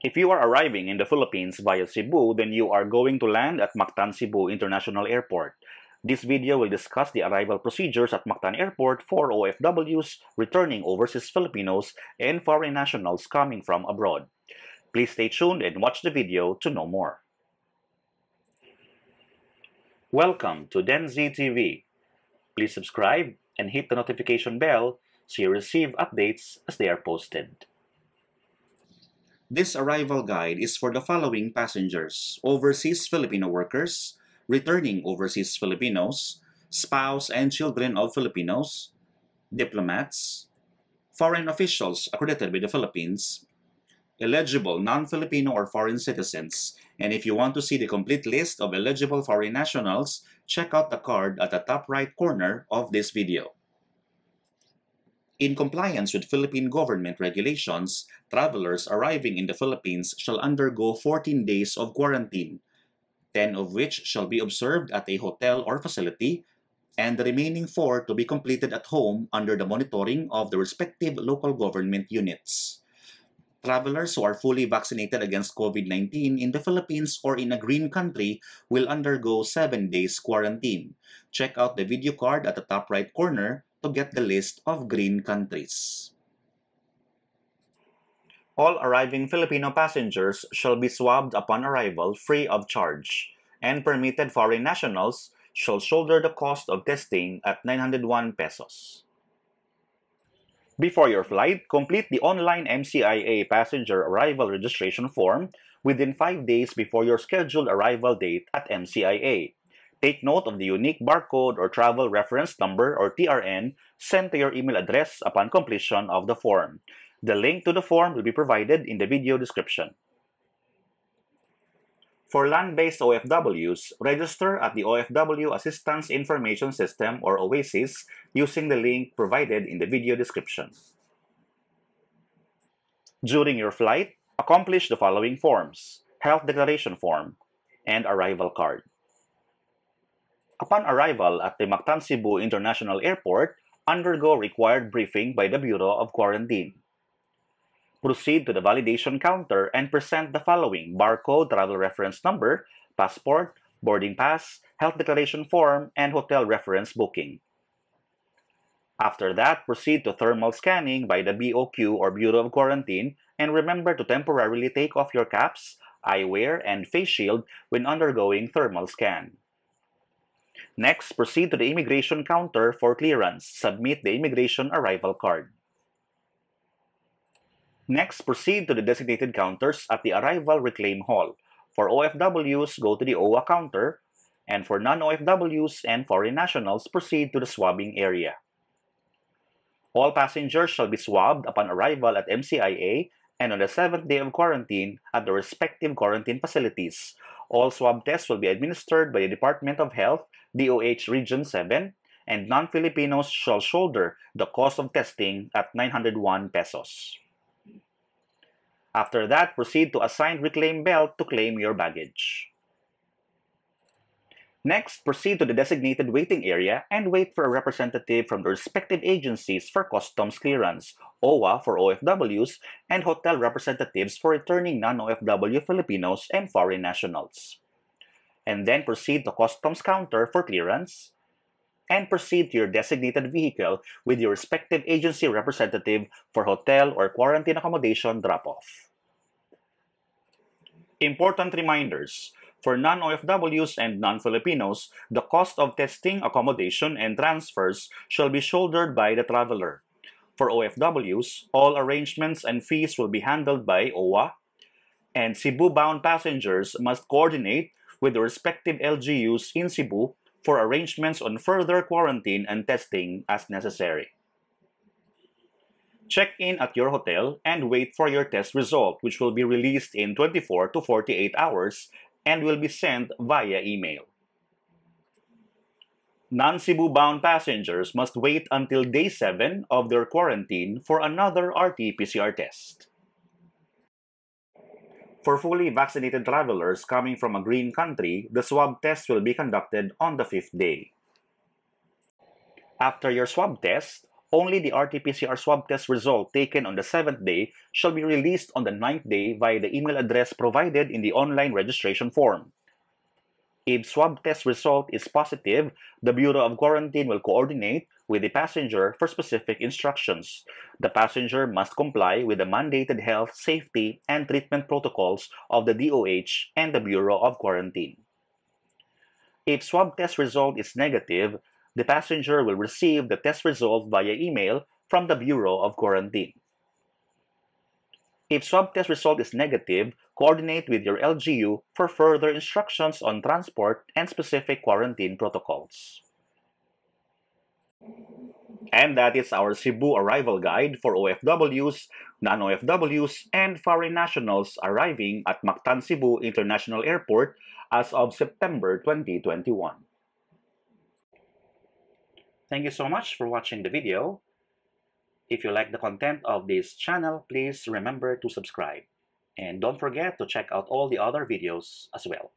If you are arriving in the Philippines via Cebu, then you are going to land at Mactan Cebu International Airport. This video will discuss the arrival procedures at Mactan Airport for OFWs, returning overseas Filipinos, and foreign nationals coming from abroad. Please stay tuned and watch the video to know more. Welcome to DenZ TV. Please subscribe and hit the notification bell so you receive updates as they are posted. This arrival guide is for the following passengers: overseas Filipino workers, returning overseas Filipinos, spouse and children of Filipinos, diplomats, foreign officials accredited with the Philippines, eligible non-Filipino or foreign citizens, and if you want to see the complete list of eligible foreign nationals, check out the card at the top right corner of this video. In compliance with Philippine government regulations, travelers arriving in the Philippines shall undergo 14 days of quarantine, 10 of which shall be observed at a hotel or facility, and the remaining 4 to be completed at home under the monitoring of the respective local government units. Travelers who are fully vaccinated against COVID-19 in the Philippines or in a green country will undergo 7 days quarantine. Check out the video card at the top right corner to get the list of green countries. All arriving Filipino passengers shall be swabbed upon arrival free of charge, and permitted foreign nationals shall shoulder the cost of testing at 901 pesos. Before your flight, complete the online MCIA passenger arrival registration form within 5 days before your scheduled arrival date at MCIA. Take note of the unique barcode or travel reference number or TRN sent to your email address upon completion of the form. The link to the form will be provided in the video description. For land-based OFWs, register at the OFW Assistance Information System or OASIS using the link provided in the video description. During your flight, accomplish the following forms: Health Declaration Form and Arrival Card. Upon arrival at the Mactan Cebu International Airport, undergo required briefing by the Bureau of Quarantine. Proceed to the validation counter and present the following: barcode, travel reference number, passport, boarding pass, health declaration form, and hotel reference booking. After that, proceed to thermal scanning by the BOQ or Bureau of Quarantine, and remember to temporarily take off your caps, eyewear, and face shield when undergoing thermal scan. Next, proceed to the immigration counter for clearance. Submit the immigration arrival card. Next, proceed to the designated counters at the arrival reclaim hall. For OFWs, go to the OWA counter, and for non-OFWs and foreign nationals, proceed to the swabbing area. All passengers shall be swabbed upon arrival at MCIA and on the 7th day of quarantine at the respective quarantine facilities. All swab tests will be administered by the Department of Health, DOH Region 7, and non-Filipinos shall shoulder the cost of testing at 901 pesos. After that, proceed to assigned reclaim belt to claim your baggage. Next, proceed to the designated waiting area and wait for a representative from the respective agencies for customs clearance, OWA for OFWs, and hotel representatives for returning non-OFW Filipinos and foreign nationals. And then proceed to customs counter for clearance, and proceed to your designated vehicle with your respective agency representative for hotel or quarantine accommodation drop-off. Important reminders: for non-OFWs and non-Filipinos, the cost of testing, accommodation, and transfers shall be shouldered by the traveler. For OFWs, all arrangements and fees will be handled by OWA, and Cebu-bound passengers must coordinate with the respective LGUs in Cebu for arrangements on further quarantine and testing as necessary. Check in at your hotel and wait for your test result, which will be released in 24 to 48 hours and will be sent via email. Non-Cebu-bound passengers must wait until day 7 of their quarantine for another RT-PCR test. For fully vaccinated travelers coming from a green country, the swab test will be conducted on the 5th day. After your swab test, Only the RT-PCR swab test result taken on the 7th day shall be released on the 9th day via the email address provided in the online registration form. If swab test result is positive, the Bureau of Quarantine will coordinate with the passenger for specific instructions. The passenger must comply with the mandated health, safety, and treatment protocols of the DOH and the Bureau of Quarantine. If swab test result is negative, the passenger will receive the test result via email from the Bureau of Quarantine. If swab test result is negative, coordinate with your LGU for further instructions on transport and specific quarantine protocols. And that is our Cebu arrival guide for OFWs, non-OFWs, and foreign nationals arriving at Mactan Cebu International Airport as of September 2021. Thank you so much for watching the video. If you like the content of this channel, please remember to subscribe. And don't forget to check out all the other videos as well.